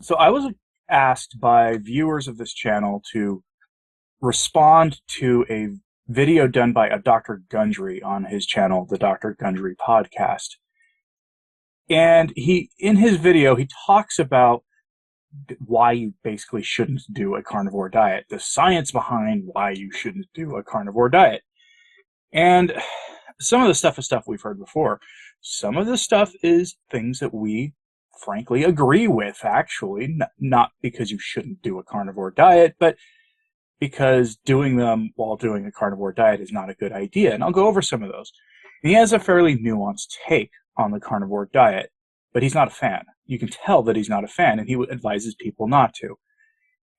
So I was asked by viewers of this channel to respond to a video done by a Dr. Gundry on his channel, the Dr. Gundry podcast. And in his video, he talks about why you basically shouldn't do a carnivore diet, the science behind why you shouldn't do a carnivore diet. And some of the stuff is stuff we've heard before. Some of the stuff is things that we frankly agree with, actually, not because you shouldn't do a carnivore diet, but because doing them while doing a carnivore diet is not a good idea. And I'll go over some of those. And he has a fairly nuanced take on the carnivore diet, but he's not a fan. You can tell that he's not a fan, and he advises people not to.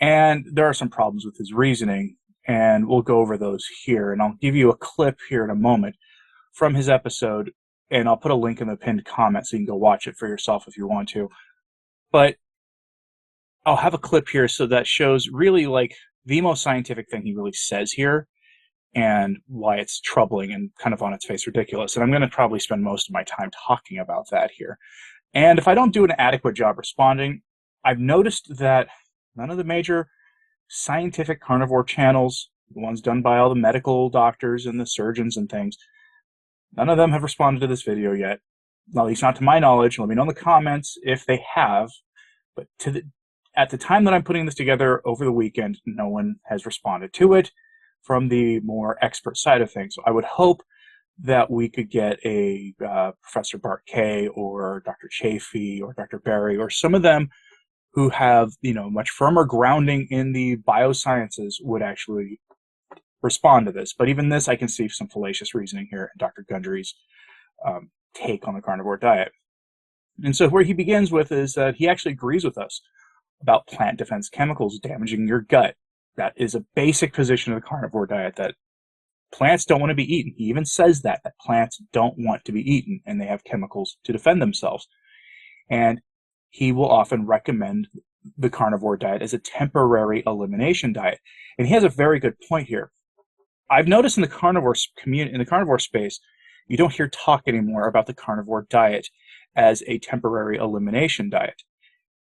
And there are some problems with his reasoning, and we'll go over those here. And I'll give you a clip here in a moment from his episode, and I'll put a link in the pinned comment so you can go watch it for yourself if you want to. But I'll have a clip here so that shows really like the most scientific thing he really says here and why it's troubling and kind of on its face ridiculous. And I'm going to probably spend most of my time talking about that here. And if I don't do an adequate job responding, I've noticed that none of the major scientific carnivore channels, the ones done by all the medical doctors and the surgeons and things, none of them have responded to this video yet. At least not to my knowledge. Let me know in the comments if they have. But at the time that I'm putting this together over the weekend, no one has responded to it from the more expert side of things. So I would hope that we could get a Professor Bart Kay or Dr. Chafee or Dr. Barry or some of them who have, much firmer grounding in the biosciences would actually respond to this. But even this, I can see some fallacious reasoning here in Dr. Gundry's take on the carnivore diet. And so where he begins with is that he actually agrees with us about plant defense chemicals damaging your gut. That is a basic position of the carnivore diet, that plants don't want to be eaten. He even says that plants don't want to be eaten, and they have chemicals to defend themselves. And he will often recommend the carnivore diet as a temporary elimination diet. And he has a very good point here. I've noticed in the carnivore community, in the carnivore space, you don't hear talk anymore about the carnivore diet as a temporary elimination diet.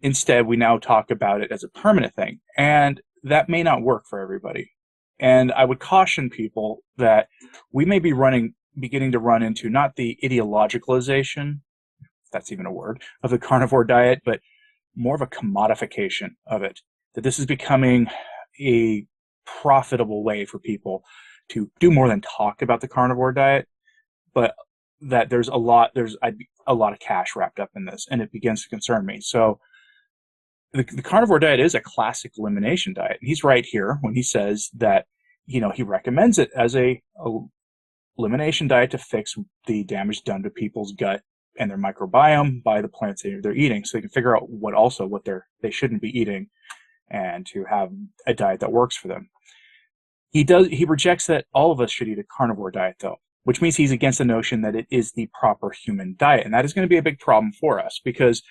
Instead, we now talk about it as a permanent thing, and that may not work for everybody. And I would caution people that we may be beginning to run into not the ideologicalization, if that's even a word, of the carnivore diet, but more of a commodification of it. That this is becoming a profitable way for people to do more than talk about the carnivore diet, but that there's a lot of cash wrapped up in this, and it begins to concern me. So the carnivore diet is a classic elimination diet. He's right here when he says that, he recommends it as a elimination diet to fix the damage done to people's gut and their microbiome by the plants they're eating, so they can figure out what they shouldn't be eating, and to have a diet that works for them. He rejects that all of us should eat a carnivore diet, though, which means he's against the notion that it is the proper human diet, and that is going to be a big problem for us, because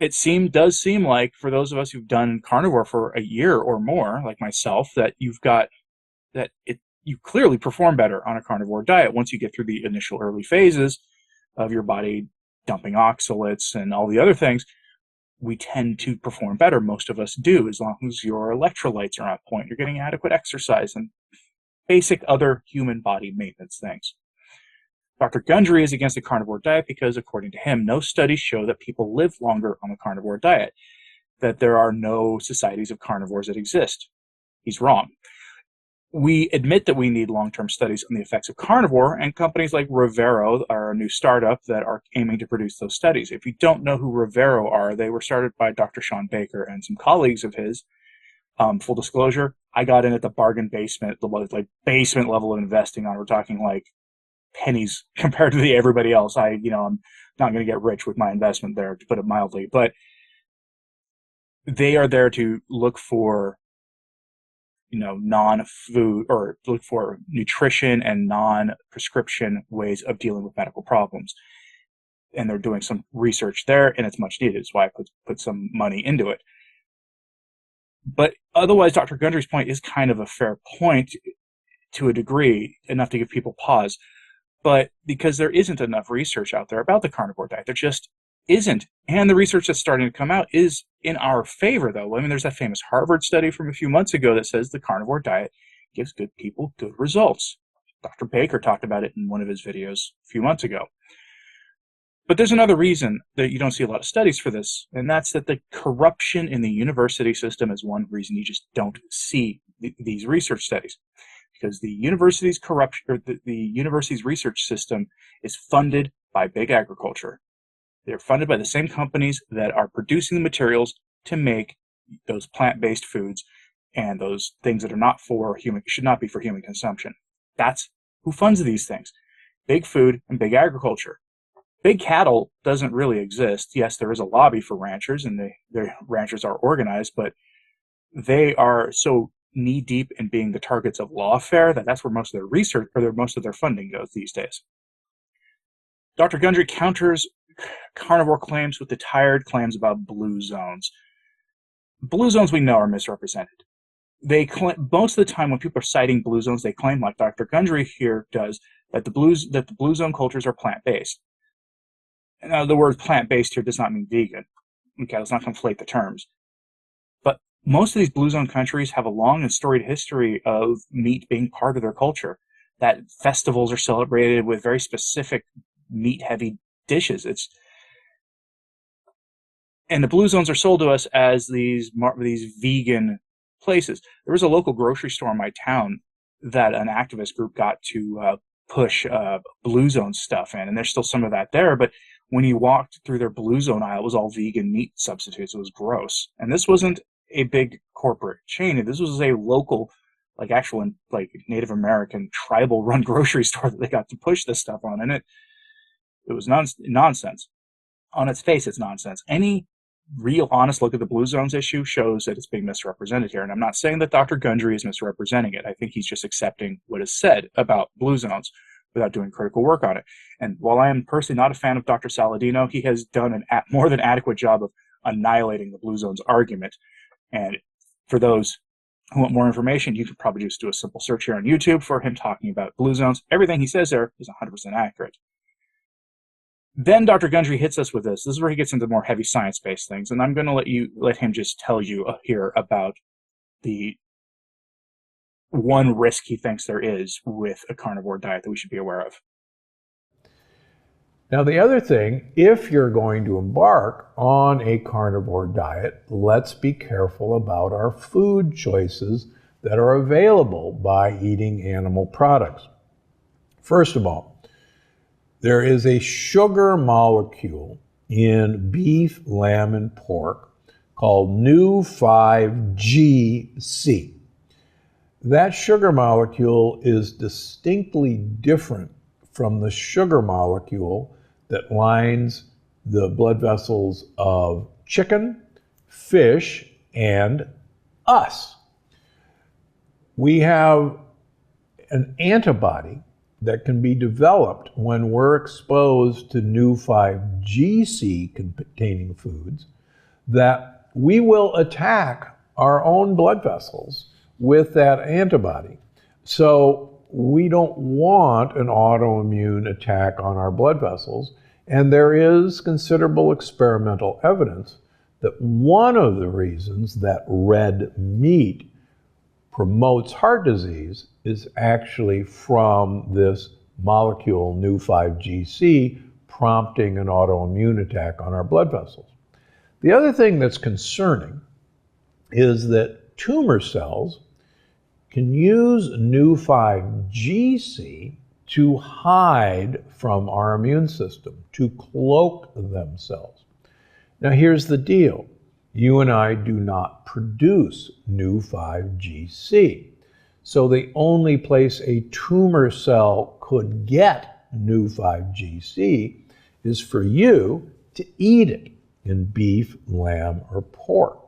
it does seem like for those of us who've done carnivore for a year or more, like myself, that you clearly perform better on a carnivore diet once you get through the initial early phases of your body dumping oxalates and all the other things. We tend to perform better. Most of us do, as long as your electrolytes are on point, you're getting adequate exercise and basic other human body maintenance things. Dr. Gundry is against the carnivore diet because, according to him, no studies show that people live longer on the carnivore diet, that there are no societies of carnivores that exist. He's wrong. We admit that we need long-term studies on the effects of carnivore, and companies like Revero are a new startup that are aiming to produce those studies. If you don't know who Revero are, they were started by Dr. Sean Baker and some colleagues of his. Full disclosure, I got in at the bargain basement, the basement level of investing on. We're talking like pennies compared to everybody else. I'm not going to get rich with my investment there, to put it mildly, but they are there to look for non-food, or look for nutrition and non-prescription ways of dealing with medical problems. And they're doing some research there, and it's much needed. It's why I put some money into it. But otherwise, Dr. Gundry's point is kind of a fair point to a degree, enough to give people pause. But because there isn't enough research out there about the carnivore diet, there just isn't. And the research that's starting to come out is in our favor, though. I mean, there's that famous Harvard study from a few months ago that says the carnivore diet gives good people good results. Dr. Baker talked about it in one of his videos a few months ago. But there's another reason that you don't see a lot of studies for this, and that's that the corruption in the university system is one reason you just don't see these research studies. Because the university's corruption, or the university's research system is funded by big agriculture. They're funded by the same companies that are producing the materials to make those plant-based foods and those things that are not for human, should not be for human consumption. That's who funds these things. Big food and big agriculture. Big cattle doesn't really exist. Yes, there is a lobby for ranchers, and the ranchers are organized, but they are so knee-deep in being the targets of lawfare that's where most of their research, or most of their funding goes these days. Dr. Gundry counters carnivore claims with the tired claims about blue zones. Blue zones, we know, are misrepresented. They claim, most of the time when people are citing blue zones, they claim, like Dr. Gundry here does, that the blue zone cultures are plant-based. Now, the word plant-based here does not mean vegan. Okay, let's not conflate the terms. But most of these blue zone countries have a long and storied history of meat being part of their culture. That festivals are celebrated with very specific meat-heavy dishes. And the blue zones are sold to us as these vegan places. There was a local grocery store in my town that an activist group got to push blue zone stuff in, and there's still some of that there, but when you walked through their blue zone aisle, it was all vegan meat substitutes. It was gross. And this wasn't a big corporate chain. This was a local, actual Native American tribal run grocery store that they got to push this stuff on. And it was nonsense. On its face, it's nonsense. Any real honest look at the blue zones issue shows that it's being misrepresented here. And I'm not saying that Dr. Gundry is misrepresenting it. I think he's just accepting what is said about blue zones without doing critical work on it. And while I am personally not a fan of Dr. Saladino, he has done an more than adequate job of annihilating the blue zones argument. And for those who want more information, you can probably just do a simple search here on YouTube for him talking about blue zones. Everything he says there is 100% accurate. Then Dr. Gundry hits us with this. This is where he gets into more heavy science-based things, and I'm going to let him just tell you here about the one risk he thinks there is with a carnivore diet that we should be aware of. Now, the other thing, if you're going to embark on a carnivore diet, let's be careful about our food choices that are available by eating animal products. First of all, there is a sugar molecule in beef, lamb, and pork called New5GC. That sugar molecule is distinctly different from the sugar molecule that lines the blood vessels of chicken, fish, and us. We have an antibody that can be developed when we're exposed to New5GC containing foods that we will attack our own blood vessels with that antibody. So we don't want an autoimmune attack on our blood vessels, and there is considerable experimental evidence that one of the reasons that red meat promotes heart disease is actually from this molecule New5GC prompting an autoimmune attack on our blood vessels. The other thing that's concerning is that tumor cells can use New5GC to hide from our immune system, to cloak themselves. Now here's the deal. You and I do not produce New5GC. So the only place a tumor cell could get New5GC is for you to eat it in beef, lamb, or pork.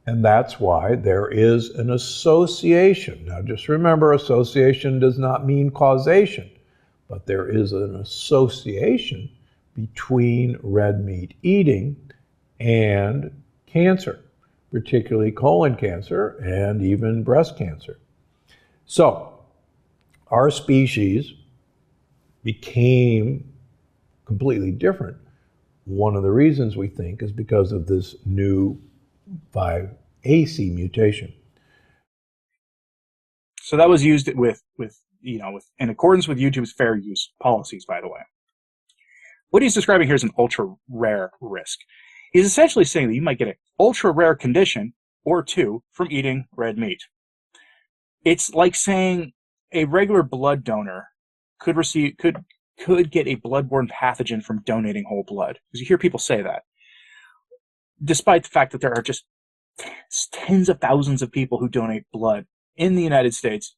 And that's why there is an association. Now just remember, association does not mean causation, but there is an association between red meat eating and cancer, particularly colon cancer and even breast cancer. So our species became completely different One of the reasons we think is because of this new 5AC mutation. So that was used with in accordance with YouTube's fair use policies, by the way. What he's describing here is an ultra rare risk. He's essentially saying that you might get an ultra rare condition or two from eating red meat. It's like saying a regular blood donor could get a bloodborne pathogen from donating whole blood. Because you hear people say that. Despite the fact that there are just tens of thousands of people who donate blood in the United States,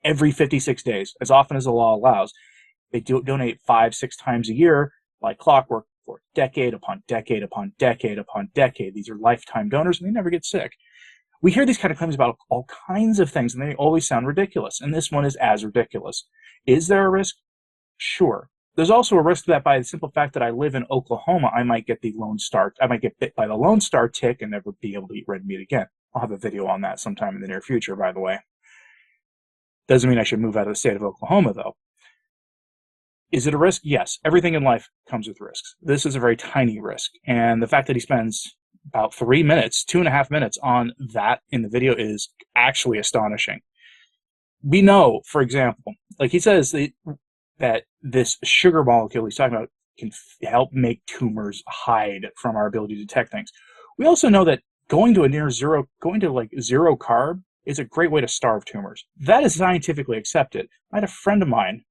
every 56 days, as often as the law allows. They donate 5-6 times a year like clockwork for decade upon decade upon decade upon decade. These are lifetime donors, and they never get sick. We hear these kind of claims about all kinds of things, and they always sound ridiculous, and this one is as ridiculous. Is there a risk? Sure. There's also a risk that by the simple fact that I live in Oklahoma, I might get bit by the Lone Star tick and never be able to eat red meat again. I'll have a video on that sometime in the near future, by the way. Doesn't mean I should move out of the state of Oklahoma, though. Is it a risk? Yes. Everything in life comes with risks. This is a very tiny risk. And the fact that he spends about 3 minutes, 2.5 minutes on that in the video is actually astonishing. We know, for example, like he says that this sugar molecule he's talking about can help make tumors hide from our ability to detect things. We also know that going to zero carb is a great way to starve tumors. That is scientifically accepted. I had a friend of mine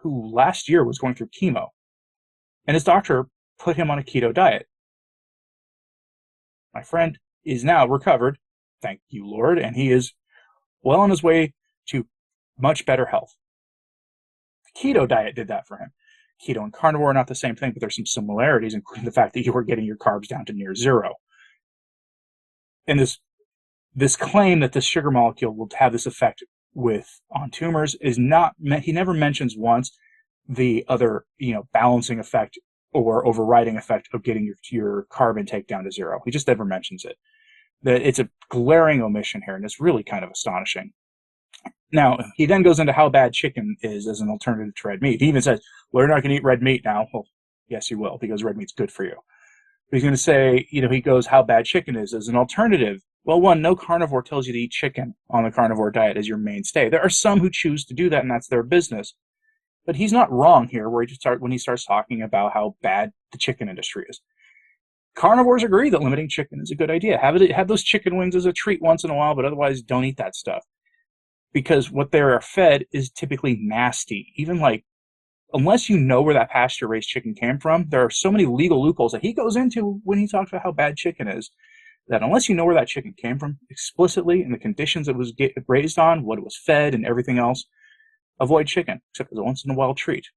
who last year was going through chemo, and his doctor put him on a keto diet. My friend is now recovered, thank you, Lord, and he is well on his way to much better health. The keto diet did that for him. Keto and carnivore are not the same thing, but there's some similarities, including the fact that you are getting your carbs down to near zero. And this claim that this sugar molecule will have this effect on tumors is not, he never mentions once the other, balancing effect or overriding effect of getting your carb intake down to zero. He just never mentions it. That it's a glaring omission here, and it's really kind of astonishing. Now, he then goes into how bad chicken is as an alternative to red meat. He even says, well, you're not going to eat red meat now. Well, yes, you will, because red meat's good for you. But he's going to say, he goes how bad chicken is as an alternative. Well, one, no carnivore tells you to eat chicken on the carnivore diet as your mainstay. There are some who choose to do that, and that's their business. But he's not wrong here when he starts talking about how bad the chicken industry is. Carnivores agree that limiting chicken is a good idea. Have those chicken wings as a treat once in a while, but otherwise don't eat that stuff. Because what they are fed is typically nasty. Even unless you know where that pasture-raised chicken came from, there are so many legal loopholes that he goes into when he talks about how bad chicken is, that unless you know where that chicken came from explicitly and the conditions it was raised on, what it was fed, and everything else, avoid chicken, except as a once-in-a-while treat.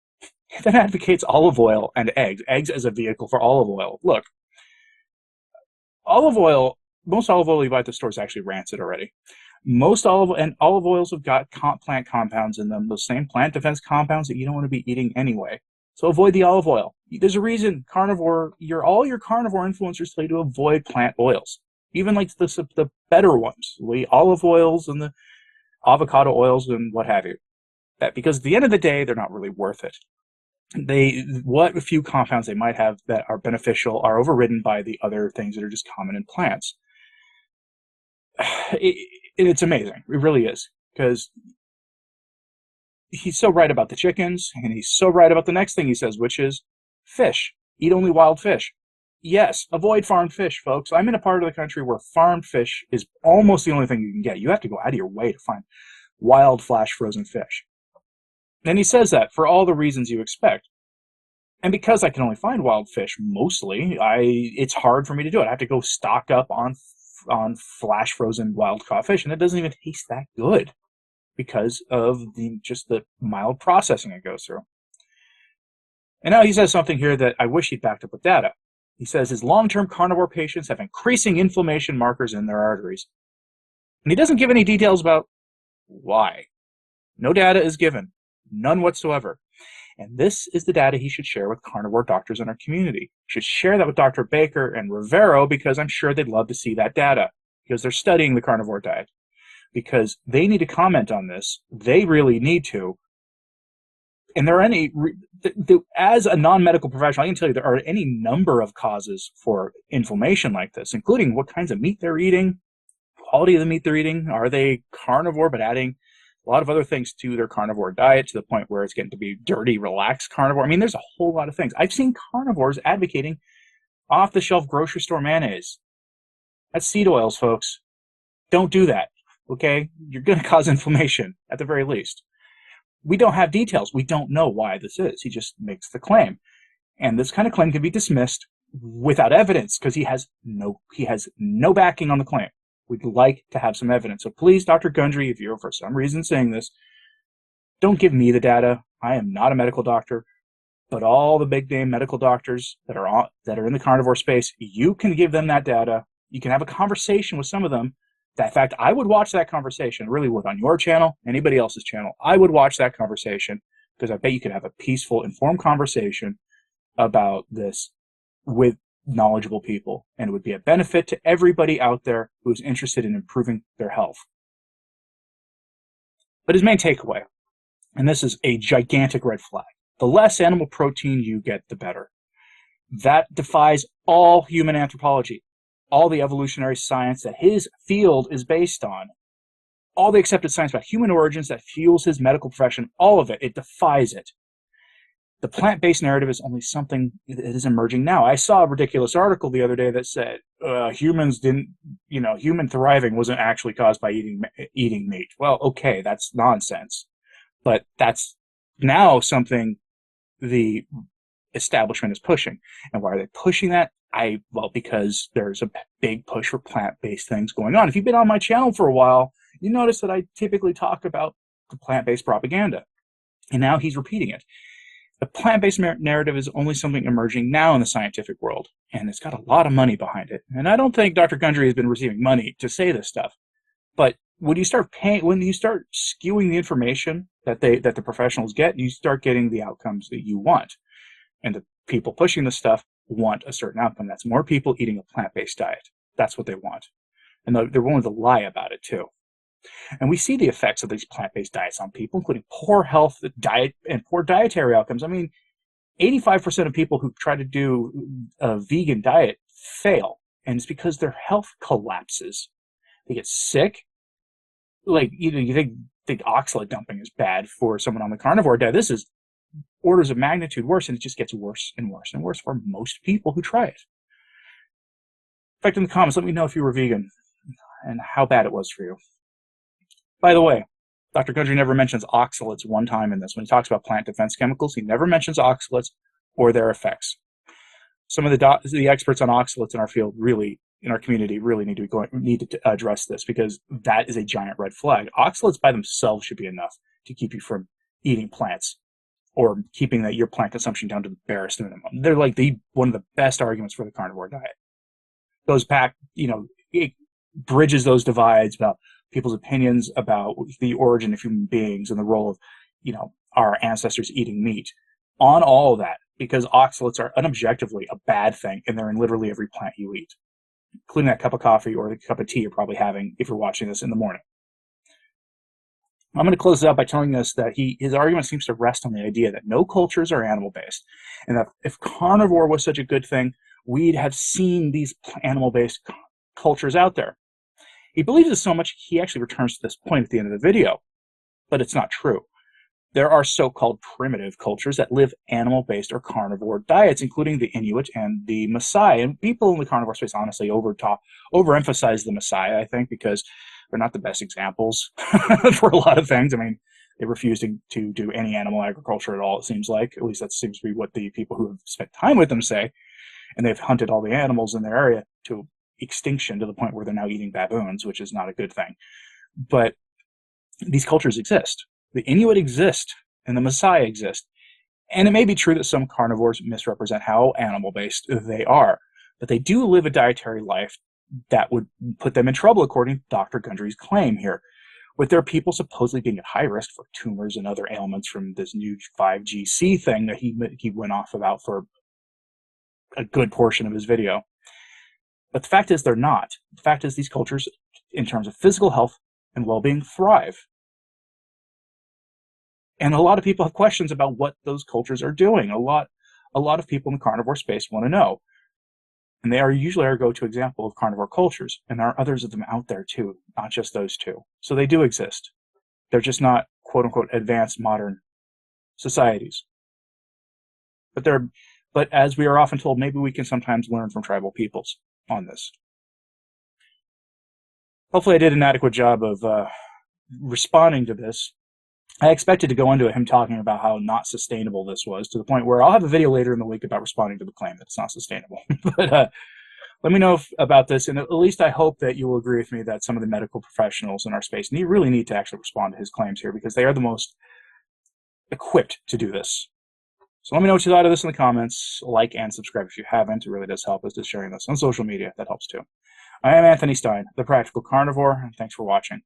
He then advocates olive oil and eggs as a vehicle for olive oil. Look, most olive oil you buy at the store is actually rancid already. Most olive oils have got plant compounds in them, those same plant defense compounds that you don't want to be eating anyway. So avoid the olive oil. There's a reason all your carnivore influencers tell you to avoid plant oils, even like the better ones, the olive oils and the avocado oils and what have you. That because at the end of the day, they're not really worth it. What few compounds they might have that are beneficial are overridden by the other things that are just common in plants. It's amazing. It really is. Because he's so right about the chickens, and he's so right about the next thing he says, which is fish. Eat only wild fish. Yes, avoid farmed fish, folks. I'm in a part of the country where farmed fish is almost the only thing you can get. You have to go out of your way to find wild flash frozen fish. And he says that for all the reasons you expect. And because I can only find wild fish mostly, it's hard for me to do it. I have to go stock up on flash frozen wild caught fish, and it doesn't even taste that good because of just the mild processing it goes through. And now he says something here that I wish he'd backed up with data. He says his long-term carnivore patients have increasing inflammation markers in their arteries. And he doesn't give any details about why. No data is given. None whatsoever. And this is the data he should share with carnivore doctors in our community. He should share that with Dr. Baker and Rivero because I'm sure they'd love to see that data because they're studying the carnivore diet. Because they need to comment on this. They really need to. And there are as a non-medical professional, I can tell you there are any number of causes for inflammation like this, including what kinds of meat they're eating, quality of the meat they're eating. Are they carnivore but adding a lot of other things to their carnivore diet to the point where it's getting to be dirty, relaxed carnivore? I mean, there's a whole lot of things. I've seen carnivores advocating off-the-shelf grocery store mayonnaise. That's seed oils, folks. Don't do that, okay? You're going to cause inflammation at the very least. We don't have details. We don't know why this is. He just makes the claim. And this kind of claim can be dismissed without evidence because he has no backing on the claim. We'd like to have some evidence. So please, Dr. Gundry, if you're for some reason saying this, don't give me the data. I am not a medical doctor, but all the big name medical doctors that are in the carnivore space, you can give them that data. You can have a conversation with some of them. In fact, I would watch that conversation, really would, on your channel, anybody else's channel. I would watch that conversation because I bet you could have a peaceful, informed conversation about this with knowledgeable people, and it would be a benefit to everybody out there who's interested in improving their health. But his main takeaway, and this is a gigantic red flag, the less animal protein you get, the better. That defies all human anthropology, all the evolutionary science that his field is based on, all the accepted science about human origins that fuels his medical profession, all of it, it defies it. The plant-based narrative is only something that is emerging now. I saw a ridiculous article the other day that said human thriving wasn't actually caused by eating meat. Well, okay, that's nonsense. But that's now something the establishment is pushing. And why are they pushing that? Well, because there's a big push for plant-based things going on. If you've been on my channel for a while, you notice that I typically talk about the plant-based propaganda. And now he's repeating it. The plant-based narrative is only something emerging now in the scientific world, and it's got a lot of money behind it. And I don't think Dr. Gundry has been receiving money to say this stuff. But when you start skewing the information that the professionals get, you start getting the outcomes that you want. And the people pushing this stuff want a certain outcome. That's more people eating a plant-based diet. That's what they want. And they're willing to lie about it too. And we see the effects of these plant-based diets on people, including poor health, diet, and poor dietary outcomes. I mean, 85% of people who try to do a vegan diet fail, and it's because their health collapses. They get sick. Like, you think oxalate dumping is bad for someone on the carnivore diet. This is orders of magnitude worse, and it just gets worse and worse and worse for most people who try it. In fact, in the comments, let me know if you were vegan and how bad it was for you. By the way, Dr. Gundry never mentions oxalates one time in this. When he talks about plant defense chemicals, he never mentions oxalates or their effects. Some of the experts on oxalates in our field, really, in our community, really need to address this, because that is a giant red flag. Oxalates by themselves should be enough to keep you from eating plants or keeping your plant consumption down to the barest minimum. They're like one of the best arguments for the carnivore diet. Goes back, it bridges those divides about people's opinions about the origin of human beings and the role of, our ancestors eating meat on all of that, because oxalates are unobjectively a bad thing, and they're in literally every plant you eat, including that cup of coffee or the cup of tea you're probably having if you're watching this in the morning. I'm going to close it out by telling us that his argument seems to rest on the idea that no cultures are animal-based, and that if carnivore was such a good thing, we'd have seen these animal-based cultures out there. He believes this so much, he actually returns to this point at the end of the video, but it's not true. There are so-called primitive cultures that live animal-based or carnivore diets, including the Inuit and the Maasai. And people in the carnivore space honestly overemphasize the Maasai, I think, because they're not the best examples for a lot of things. I mean, they refuse to do any animal agriculture at all, it seems like. At least that seems to be what the people who have spent time with them say. And they've hunted all the animals in their area to extinction, to the point where they're now eating baboons, which is not a good thing. But these cultures exist. The Inuit exist, and the Maasai exist. And it may be true that some carnivores misrepresent how animal-based they are, but they do live a dietary life that would put them in trouble, according to Dr. Gundry's claim here, with their people supposedly being at high risk for tumors and other ailments from this new 5GC thing that he went off about for a good portion of his video. But the fact is they're not. The fact is these cultures, in terms of physical health and well-being, thrive. And a lot of people have questions about what those cultures are doing. A lot of people in the carnivore space want to know. And they are usually our go-to example of carnivore cultures. And there are others of them out there too, not just those two. So they do exist. They're just not, quote unquote, advanced modern societies. But as we are often told, maybe we can sometimes learn from tribal peoples on this. Hopefully I did an adequate job of responding to this. I expected to go into him talking about how not sustainable this was, to the point where I'll have a video later in the week about responding to the claim that it's not sustainable. But let me know about this, and at least I hope that you will agree with me that some of the medical professionals in our space really need to actually respond to his claims here, because they are the most equipped to do this. So let me know what you thought of this in the comments. Like and subscribe if you haven't. It really does help us, just sharing this on social media. That helps too. I am Anthony Stine, the Practical Carnivore, and thanks for watching.